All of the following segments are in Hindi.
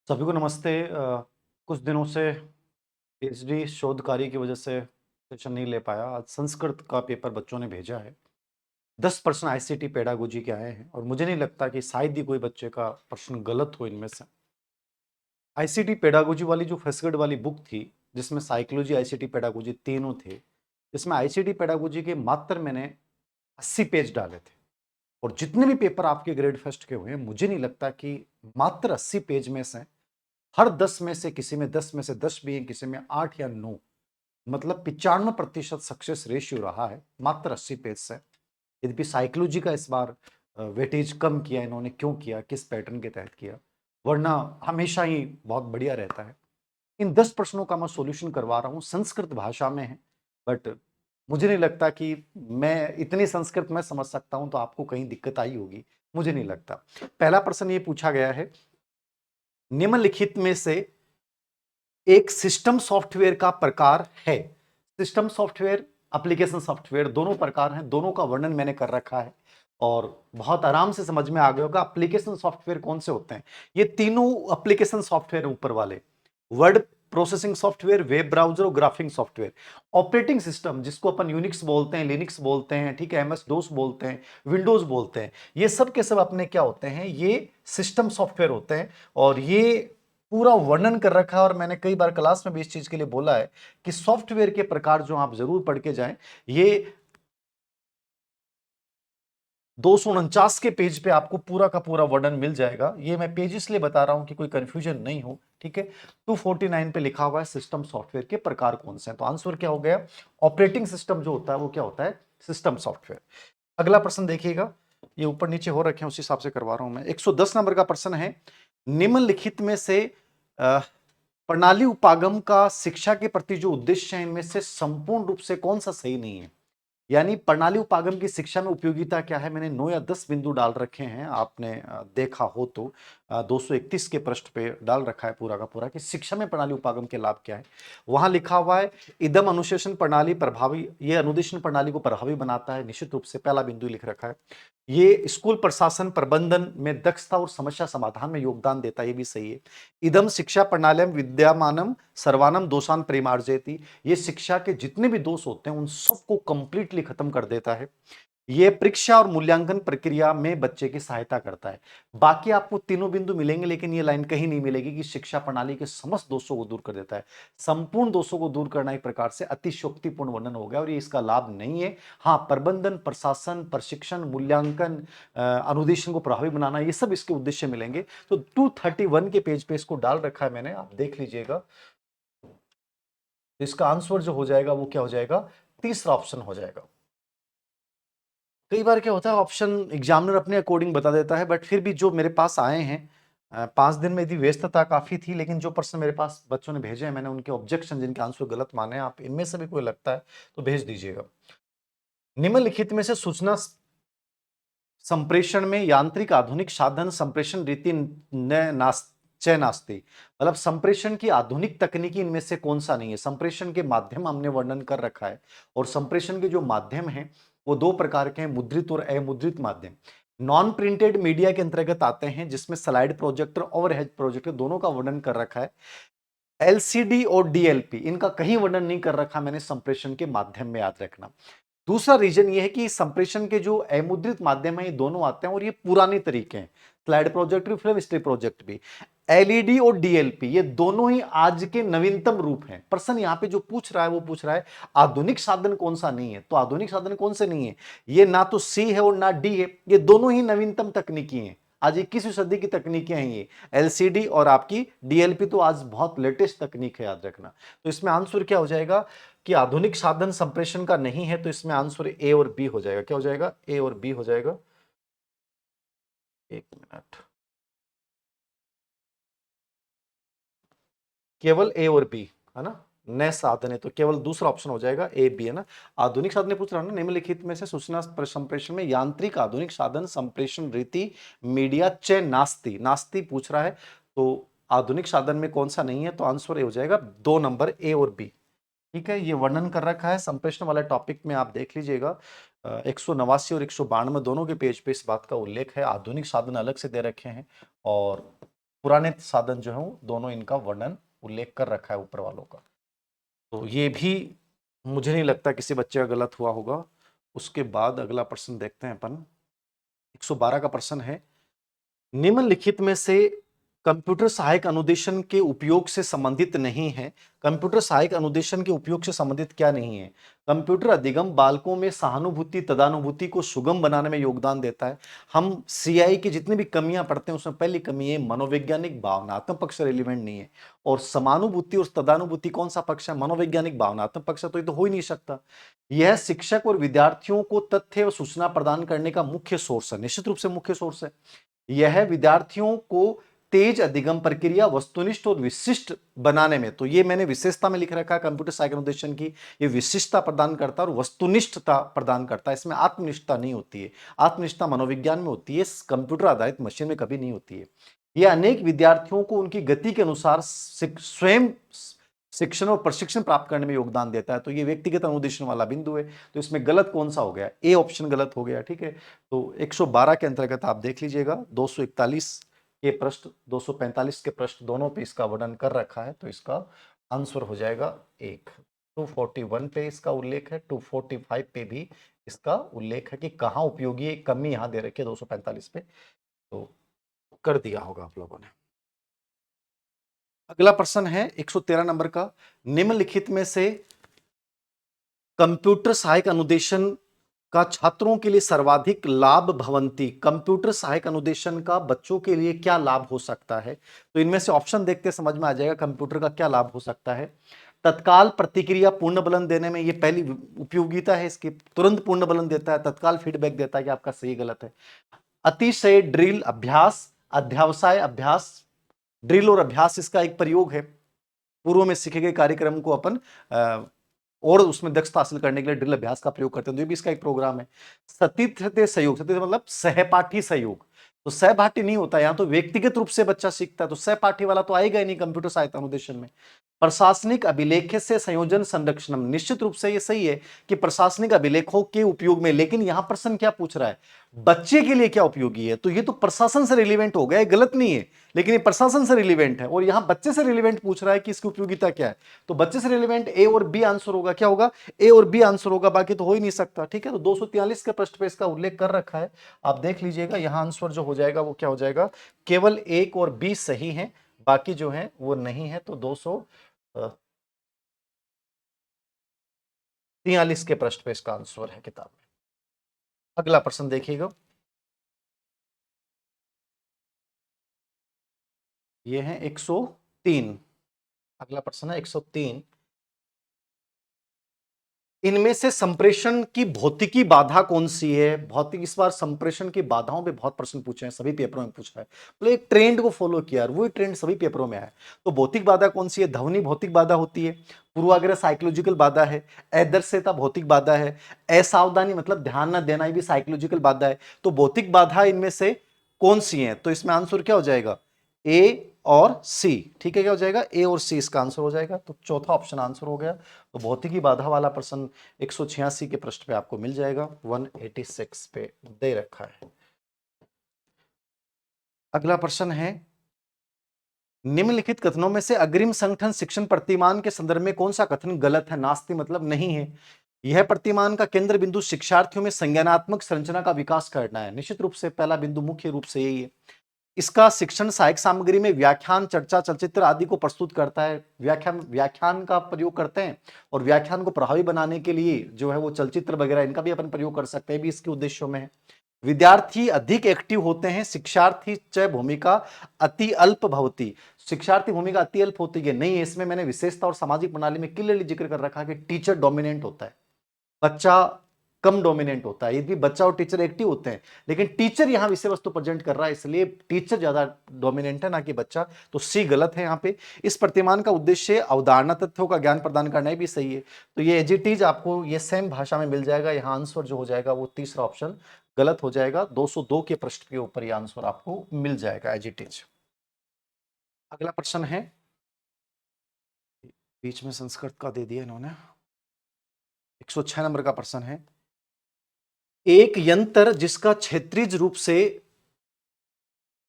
सभी को नमस्ते। कुछ दिनों से पीएचडी शोध कार्य की वजह से सेशन नहीं ले पाया। आज संस्कृत का पेपर बच्चों ने भेजा है। 10 प्रश्न आईसीटी पेडागोजी के आए हैं और मुझे नहीं लगता कि शायद ही कोई बच्चे का प्रश्न गलत हो इनमें से। आईसीटी पेडागोजी वाली जो फर्स्ट वाली बुक थी, जिसमें साइकोलॉजी आईसीटी पेडागोजी तीनों थे, जिसमें आईसीटी पेडागोजी के मात्र मैंने 80 पेज डाले थे। और जितने भी पेपर आपके ग्रेड फर्स्ट के हुए, मुझे नहीं लगता कि मात्र 80 पेज में से हर 10 में से किसी में 10 में से 10 भी है, किसी में 8 या 9, मतलब 95% सक्सेस रेशियो रहा है मात्र 80 पेज से। यद्यपि साइकोलॉजी का इस बार वेटेज कम किया इन्होंने, क्यों किया, किस पैटर्न के तहत किया, वरना हमेशा ही बहुत बढ़िया रहता है। इन 10 प्रश्नों का मैं सॉल्यूशन करवा रहा हूं, संस्कृत भाषा में है। बट मुझे नहीं लगता कि मैं इतनी संस्कृत में समझ सकता हूं तो आपको कहीं दिक्कत आई होगी, मुझे नहीं लगता। पहला प्रश्न ये पूछा गया है, निम्नलिखित में से एक सिस्टम सॉफ्टवेयर का प्रकार है। सिस्टम सॉफ्टवेयर, एप्लीकेशन सॉफ्टवेयर, दोनों प्रकार हैं, दोनों का वर्णन मैंने कर रखा है और बहुत आराम से समझ में आ गया होगा एप्लीकेशन सॉफ्टवेयर कौन से होते हैं। ये तीनों एप्लीकेशन सॉफ्टवेयर ऊपर वाले, word processing software, web browser और ग्राफिंग सॉफ्टवेयर। ऑपरेटिंग सिस्टम जिसको अपन यूनिक्स बोलते हैं, लिनक्स बोलते हैं, ठीक है, एमएस डोस बोलते हैं, विंडोज बोलते हैं, ये सब के सब अपने क्या होते हैं, ये सिस्टम सॉफ्टवेयर होते हैं। और ये पूरा वर्णन कर रखा है और मैंने कई बार क्लास में भी इस चीज के लिए बोला है कि सॉफ्टवेयर के प्रकार जो आप जरूर पढ़ के जाएं। ये 249 के पेज पे आपको पूरा का पूरा वर्णन मिल जाएगा। ये मैं पेज इसलिए बता रहा हूं कि कोई कंफ्यूजन नहीं हो, ठीक है। 249 पे लिखा हुआ है सिस्टम सॉफ्टवेयर के प्रकार कौन से हैं, तो आंसर क्या हो गया, ऑपरेटिंग सिस्टम जो होता है वो क्या होता है, सिस्टम सॉफ्टवेयर। अगला प्रश्न देखिएगा, ये ऊपर नीचे हो रखे हैं उस हिसाब से करवा रहा हूं मैं। 110 नंबर का प्रश्न है, निम्नलिखित में से अ, प्रणाली उपागम का शिक्षा के प्रति जो उद्देश्य है, इनमें से संपूर्ण रूप से कौन सा सही नहीं है। यानी प्रणाली उपागम की शिक्षा में उपयोगिता क्या है, मैंने 9 या 10 बिंदु डाल रखे हैं, आपने देखा हो तो 231 के पृष्ठ पे डाल रखा है पूरा का पूरा कि शिक्षा में प्रणाली उपागम के लाभ क्या है। वहां लिखा हुआ है, इदम अनुशासन प्रणाली प्रभावी, ये अनुदेशन प्रणाली को प्रभावी बनाता है, निश्चित रूप से पहला बिंदु लिख रखा है। ये स्कूल प्रशासन प्रबंधन में दक्षता और समस्या समाधान में योगदान देता है, ये भी सही है। इदम शिक्षा प्रणालयम विद्यमानम सर्वानम दोषान परिमार्जयति, ये शिक्षा के जितने भी दोष होते हैं उन सबको कंप्लीटली खत्म कर देता है। ये परीक्षा और मूल्यांकन प्रक्रिया में बच्चे की सहायता करता है। बाकी आपको तीनों बिंदु मिलेंगे, लेकिन ये लाइन कहीं नहीं मिलेगी कि शिक्षा प्रणाली के समस्त दोषों को दूर कर देता है। संपूर्ण दोषों को दूर करना एक प्रकार से अतिशयोक्तिपूर्ण वर्णन हो गया और ये इसका लाभ नहीं है। हाँ, प्रबंधन, प्रशासन, प्रशिक्षण, मूल्यांकन, अनुदेशन को प्रभावी बनाना, ये सब इसके उद्देश्य मिलेंगे। तो 231 के पेज पे इसको डाल रखा है मैंने, आप देख लीजिएगा। तो इसका आंसर जो हो जाएगा वो क्या हो जाएगा, तीसरा ऑप्शन हो जाएगा। कई बार क्या होता है, ऑप्शन एग्जामिनर अपने अकॉर्डिंग बता देता है, बट फिर भी जो मेरे पास आए हैं, 5 दिन में यदि व्यस्तता काफी थी, लेकिन जो प्रश्न मेरे पास बच्चों ने भेजे हैं, मैंने उनके ऑब्जेक्शन, जिनके आंसर गलत माने हैं, आप इनमें से भी कोई लगता है तो भेज दीजिएगा। निम्नलिखित में से सूचना संप्रेषण में यांत्रिक आधुनिक साधन संप्रेषण रीति नास्ती, मतलब संप्रेषण की आधुनिक तकनीकी इनमें से कौन सा नहीं है। संप्रेषण के माध्यम हमने वर्णन कर रखा है और संप्रेषण के जो माध्यम हैं वो दो प्रकार के हैं, मुद्रित और अमुद्रित माध्यम। नॉन प्रिंटेड मीडिया के अंतर्गत आते हैं, जिसमें स्लाइड प्रोजेक्टर, ओवरहेड प्रोजेक्टर दोनों का वर्णन कर रखा है। एलसीडी और डीएलपी, इनका कहीं वर्णन नहीं कर रखा मैंने संप्रेषण के माध्यम में, याद रखना। दूसरा रीजन ये है कि संप्रेषण के जो अमुद्रित माध्यम है ये दोनों आते हैं और ये पुराने तरीके हैं, slide projector, film strip project भी। एलईडी और डीएलपी ये दोनों ही आज के नवीनतम रूप हैं। प्रश्न यहां पे जो पूछ रहा है वो पूछ रहा है आधुनिक साधन कौन सा नहीं है, तो आधुनिक साधन कौन से नहीं है, ये ना तो सी है और ना डी है, ये दोनों ही नवीनतम तकनीकी हैं, आज 21वीं सदी की तकनीकें हैं ये। एलसीडी और आपकी डीएलपी तो आज बहुत लेटेस्ट तकनीक है, याद रखना। तो इसमें आंसर क्या हो जाएगा कि आधुनिक साधन संप्रेषण का नहीं है, तो इसमें आंसर ए और बी हो जाएगा। क्या हो जाएगा, ए और बी हो जाएगा। एक मिनट, केवल ए और बी है ना, नए साधन है तो केवल दूसरा ऑप्शन हो जाएगा, ए बी है ना। आधुनिक साधन पूछ रहा है ना, निम्नलिखित में से सूचना संप्रेषण में यांत्रिक आधुनिक साधन संप्रेषण रीति मीडिया चे नास्ती, नास्ती पूछ रहा है, तो आधुनिक साधन में कौन सा नहीं है, तो आंसर ए हो जाएगा 2 नंबर, ए और बी। ठीक है, ये वर्णन कर रखा है संप्रेषण वाले टॉपिक में, आप देख लीजिएगा। 189 और 192 दोनों के पेज पे इस बात का उल्लेख है। आधुनिक साधन अलग से दे रखे हैं और पुराने साधन जो है दोनों इनका वर्णन उल्लेख कर रखा है ऊपर वालों का। तो ये भी मुझे नहीं लगता किसी बच्चे का गलत हुआ होगा। उसके बाद अगला प्रश्न देखते हैं अपन। 112 का प्रश्न है, निम्नलिखित में से कंप्यूटर सहायक अनुदेशन के उपयोग से संबंधित नहीं है। कंप्यूटर सहायक अनुदेशन के उपयोग से संबंधित क्या नहीं है? कंप्यूटर अधिगम बालकों में सहानुभूति तदानुभूति को सुगम बनाने में योगदान देता है। हम सीआई की जितनी भी कमियां पढ़ते हैं उसमें पहली कमी है मनोवैज्ञानिक भावनात्मक पक्ष रेलिवेंट नहीं है। और समानुभूति और तदानुभूति कौन सा पक्ष है? मनोवैज्ञानिक भावनात्मक पक्ष है, तो ये तो हो ही नहीं सकता। यह शिक्षक और विद्यार्थियों को तथ्य व सूचना प्रदान करने का मुख्य सोर्स है, निश्चित रूप से मुख्य सोर्स है। यह विद्यार्थियों को तेज अधिगम प्रक्रिया वस्तुनिष्ठ और विशिष्ट बनाने में, तो ये मैंने विशेषता में लिख रखा है कंप्यूटर सहायक अनुदेशन की, ये विशिष्टता प्रदान करता है और वस्तुनिष्ठता प्रदान करता है। इसमें आत्मनिष्ठता नहीं होती है। आत्मनिष्ठता मनोविज्ञान में होती है, कंप्यूटर आधारित मशीन में कभी नहीं होती है। यह अनेक विद्यार्थियों को उनकी गति के अनुसार स्वयं शिक्षण और प्रशिक्षण प्राप्त करने में योगदान देता है। तो ये व्यक्तिगत अनुदेशन वाला बिंदु है। तो इसमें गलत कौन सा हो गया? ए ऑप्शन गलत हो गया। ठीक है, तो 112 के अंतर्गत आप देख लीजिएगा 241 के प्रश्न 245 के प्रश्न दोनों पे इसका वर्णन कर रखा है। तो इसका आंसर हो जाएगा एक। 241 पे इसका उल्लेख है, 245 पे भी इसका उल्लेख है कि कहाँ उपयोगी है। कमी यहां दे रखी है 245 पे, तो कर दिया होगा आप लोगों ने। अगला प्रश्न है 113 नंबर का, निम्नलिखित में से कंप्यूटर सहायक अनुदेशन का छात्रों के लिए सर्वाधिक लाभ भवंती, कंप्यूटर सहायक अनुदेशन का बच्चों के लिए क्या लाभ हो सकता है? तो इनमें से ऑप्शन देखते समझ में आ जाएगा कंप्यूटर का क्या लाभ हो सकता है। तत्काल प्रतिक्रिया पूर्ण बलन देने में, ये पहली उपयोगिता है इसकी, तुरंत पूर्ण बलन देता है, तत्काल फीडबैक देता है कि आपका सही गलत है। अतिशय ड्रिल अभ्यास, अध्यावसाय अभ्यास, ड्रिल और अभ्यास इसका एक प्रयोग है। पूर्व में सीखे गए कार्यक्रम को अपन और उसमें दक्षता हासिल करने के लिए ड्रिल अभ्यास का प्रयोग करते हैं, तो ये भी इसका एक प्रोग्राम है। सतीर्थ सहयोग, सतीर्थ मतलब सहपाठी सहयोग, तो सहपाठी नहीं होता, यहां तो व्यक्तिगत रूप से बच्चा सीखता है, तो सहपाठी वाला तो आएगा ही नहीं कंप्यूटर सहायता अनुदेशन में। प्रशासनिक अभिलेख से संयोजन संरक्षण, निश्चित रूप से ये सही है कि प्रशासनिक अभिलेखों के उपयोग में, लेकिन यहां प्रश्न क्या पूछ रहा है? बच्चे के लिए क्या उपयोगी है? तो ये तो प्रशासन से रिलेवेंट हो गया, गलत नहीं है, लेकिन ये प्रशासन से रिलेवेंट है और यहां बच्चे से रिलेवेंट पूछ रहा है कि इसकी उपयोगिता क्या है। तो बच्चे से रिलेवेंट ए और बी आंसर होगा। क्या होगा? ए और बी आंसर होगा, बाकी तो हो ही नहीं सकता। ठीक है, तो 243 के पृष्ठ पे इसका उल्लेख कर रखा है, आप देख लीजिएगा। यहां आंसर जो हो जाएगा वो क्या हो जाएगा? केवल एक और बी सही है, बाकी जो है वो नहीं है। तो 243 के पृष्ठ पे इसका आंसर है किताब में। अगला प्रश्न देखिएगा, ये है 103। अगला प्रश्न है 103, इनमें से संप्रेषण की भौतिकी बाधा कौन सी है? भौतिक, इस बार संप्रेषण की बाधाओं पे बहुत प्रश्न पूछे हैं, सभी पेपरों में पूछा है, तो एक ट्रेंड को फॉलो किया, वो ट्रेंड सभी पेपरों में आया। तो भौतिक बाधा कौन सी है? ध्वनि भौतिक बाधा होती है, पूर्वाग्रह साइकोलॉजिकल बाधा है, अदृश्यता भौतिक बाधा है, असावधानी मतलब ध्यान न देना भी साइकोलॉजिकल बाधा है। तो भौतिक बाधा इनमें से कौन सी है? तो इसमें आंसर क्या हो जाएगा? ए और सी। ठीक है, क्या हो जाएगा? ए और सी इसका आंसर हो जाएगा। तो चौथा ऑप्शन आंसर हो गया। तो भौतिकी बाधा वाला प्रश्न 186 के पृष्ठ पे आपको मिल जाएगा, 186 पे दे रखा है। अगला प्रश्न है, निम्नलिखित कथनों में से अग्रिम संगठन शिक्षण प्रतिमान के संदर्भ में कौन सा कथन गलत है? नास्ति मतलब नहीं है। यह प्रतिमान का केंद्र बिंदु शिक्षार्थियों में संज्ञानात्मक संरचना का विकास करना है, निश्चित रूप से पहला बिंदु मुख्य रूप से यही है। इसका शिक्षण सहायक सामग्री में व्याख्यान, चर्चा, चलचित्र आदि को प्रस्तुत करता है। व्याख्यान का प्रयोग करते हैं और व्याख्यान को प्रभावी बनाने के लिए जो है वो चलचित्र वगैरह इनका भी अपन प्रयोग कर सकते हैं, भी इसके उद्देश्यों में है। विद्यार्थी अधिक एक्टिव होते हैं, शिक्षार्थी च भूमिका अति अल्प भवती, शिक्षार्थी भूमिका अति अल्प होती है नहीं है। इसमें मैंने विशेषता और सामाजिक प्रणाली में क्लियरली जिक्र कर रखा है कि टीचर डोमिनेंट होता है, बच्चा कम डोमिनेंट होता है। यदि बच्चा और टीचर एक्टिव होते हैं, लेकिन टीचर यहां विषय वस्तु प्रेजेंट कर रहा है, इसलिए टीचर ज्यादा डोमिनेंट है ना कि बच्चा। तो सी गलत है यहां पे। इस प्रतिमान का उद्देश्य अवधारणा तथ्यों का ज्ञान प्रदान करना भी सही है। तो ये एज इट इज आपको ये सेम भाषा में मिल जाएगा। यहां आंसर जो हो जाएगा वो तीसरा ऑप्शन गलत हो जाएगा। 202 के पृष्ठ के ऊपर ये आंसर आपको मिल जाएगा एज इट इज। अगला प्रश्न है, बीच में संस्कृत का दे दिया इन्होंने। 106 नंबर का प्रश्न है, एक यंत्र जिसका क्षेत्रीय रूप से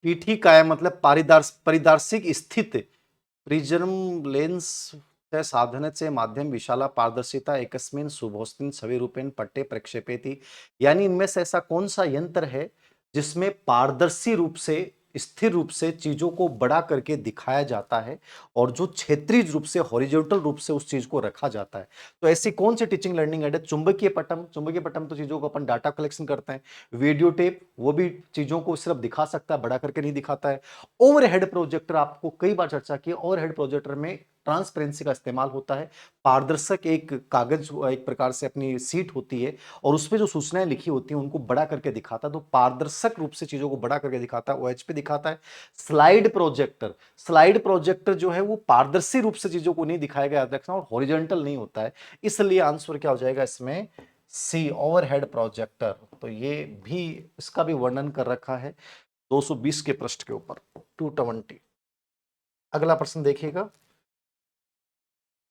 पीठिकाएं मतलब पारिदर्शिक स्थित प्रिज्म लेंस च साधनचे माध्यम विशाला पारदर्शिता एकस्मिन शुभोस्मिन सविरूपेण पट्टे प्रक्षेपेति। यानी इनमें से ऐसा कौन सा यंत्र है जिसमें पारदर्शी रूप से स्थिर रूप से चीजों को बड़ा करके दिखाया जाता है और जो क्षेत्रीय रूप से हॉरिजॉन्टल रूप से उस चीज को रखा जाता है। तो ऐसी कौन सी टीचिंग लर्निंग एड है? चुंबकीय पटम। चुंबकीय पटम तो चीजों को अपन डाटा कलेक्शन करते हैं। वीडियो टेप वो भी चीजों को सिर्फ दिखा सकता है, बड़ा करके नहीं दिखाता है। ओवरहेड प्रोजेक्टर, आपको कई बार चर्चा की, ओवरहेड प्रोजेक्टर में ट्रांसपेरेंसी का इस्तेमाल होता है। पारदर्शक एक कागज, एक प्रकार से अपनी सीट होती है और उसमें जो सूचनाएं लिखी होती हैं उनको बड़ा करके दिखाता है। तो पारदर्शक रूप से चीजों को बड़ा करके दिखाता है, ओएचपी दिखाता है। स्लाइड प्रोजेक्टर, स्लाइड प्रोजेक्टर जो है वो पारदर्शी रूप से चीजों को नहीं दिखाएगा, याद रखना, और हॉरिजॉन्टल नहीं होता है। इसलिए आंसर क्या हो जाएगा इसमें? सी, ओवरहेड प्रोजेक्टर। तो ये भी, इसका भी वर्णन कर रखा है 220 के पृष्ठ के ऊपर, 220। अगला प्रश्न देखिएगा,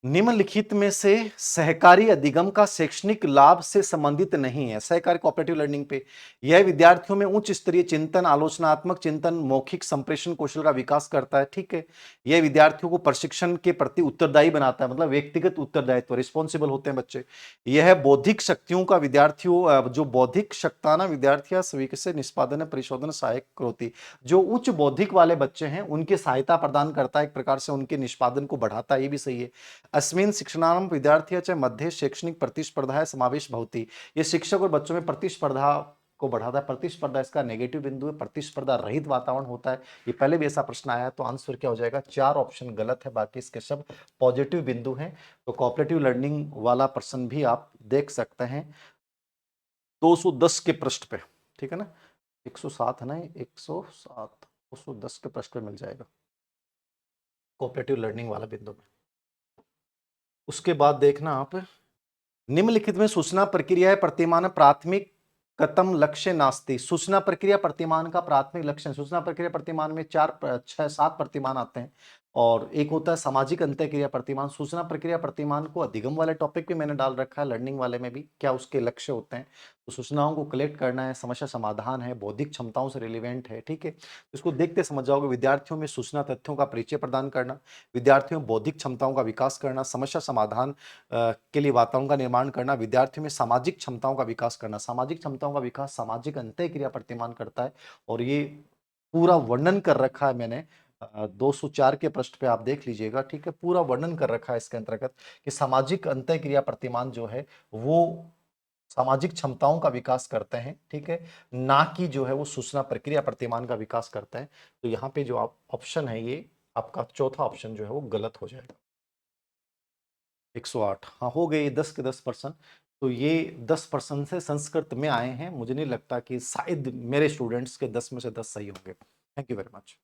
निम्नलिखित में से सहकारी अधिगम का शैक्षणिक लाभ से संबंधित नहीं है। सहकारी कोऑपरेटिव लर्निंग पे यह विद्यार्थियों में उच्च स्तरीय चिंतन, आलोचनात्मक चिंतन, मौखिक संप्रेषण कौशल का विकास करता है। ठीक है, यह विद्यार्थियों को प्रशिक्षण के प्रति उत्तरदायी बनाता है, मतलब व्यक्तिगत उत्तरदायित्व, रिस्पॉन्सिबल होते हैं बच्चे। यह बौद्धिक शक्तियों का विद्यार्थियों, जो बौद्धिक शक्ताना विद्यार्थी सभी से निष्पादन परिशोधन सहायक होती, जो उच्च बौद्धिक वाले बच्चे हैं उनकी सहायता प्रदान करता है, एक प्रकार से उनके निष्पादन को बढ़ाता है, ये भी सही है। अस्मिन् शिक्षणानां विद्यार्थ्याः मध्ये शैक्षणिक प्रतिस्पर्धा समावेश भवति। ये शिक्षक और बच्चों में प्रतिस्पर्धा को बढ़ाता है। प्रतिस्पर्धा इसका नेगेटिव बिंदु है, प्रतिस्पर्धा रहित वातावरण होता है। ये पहले भी ऐसा प्रश्न आया है, तो आंसर क्या हो जाएगा? 4 ऑप्शन गलत है, बाकी इसके सब पॉजिटिव बिंदु हैं। तो कोऑपरेटिव लर्निंग वाला प्रश्न भी आप देख सकते हैं 210 के पृष्ठ पे, ठीक है ना? 107 है ना, 107, 210 के पृष्ठ पे मिल जाएगा कोऑपरेटिव लर्निंग वाला बिंदु में। उसके बाद देखना आप, निम्नलिखित में सूचना प्रक्रिया प्रतिमान प्राथमिक कतम लक्ष्य नास्ति। सूचना प्रक्रिया प्रतिमान का प्राथमिक लक्ष्य, सूचना प्रक्रिया प्रतिमान में 4 6 7 प्रतिमान आते हैं और एक होता है सामाजिक अंतःक्रिया प्रतिमान। सूचना प्रक्रिया प्रतिमान को अधिगम वाले टॉपिक पे मैंने डाल रखा है, लर्निंग वाले में भी, क्या उसके लक्ष्य होते हैं। तो सूचनाओं को कलेक्ट करना है, समस्या समाधान है, बौद्धिक क्षमताओं से रिलेवेंट है। ठीक है, इसको देखते समझ जाओगे। विद्यार्थियों में सूचना तथ्यों का परिचय प्रदान करना, विद्यार्थियों में बौद्धिक क्षमताओं का विकास करना, समस्या समाधान के लिए वातावरण का निर्माण करना, विद्यार्थियों में सामाजिक क्षमताओं का विकास करना। सामाजिक क्षमताओं का विकास सामाजिक अंतःक्रिया प्रतिमान करता है और ये पूरा वर्णन कर रखा है मैंने 204 के पृष्ठ पे, आप देख लीजिएगा। ठीक है, पूरा वर्णन कर रखा है इसके अंतर्गत कि सामाजिक अंतःक्रिया प्रतिमान जो है वो सामाजिक क्षमताओं का विकास करते हैं। ठीक है, ना कि जो है वो सूचना प्रक्रिया प्रतिमान का विकास करता है। तो यहाँ पे जो ऑप्शन है, ये आपका चौथा ऑप्शन जो है वो गलत हो जाएगा। 108, हाँ हो गए 10 के 10%। तो ये 10% से संस्कृत में आए हैं। मुझे नहीं लगता कि शायद मेरे स्टूडेंट्स के 10 में से 10 सही होंगे। Thank you very much.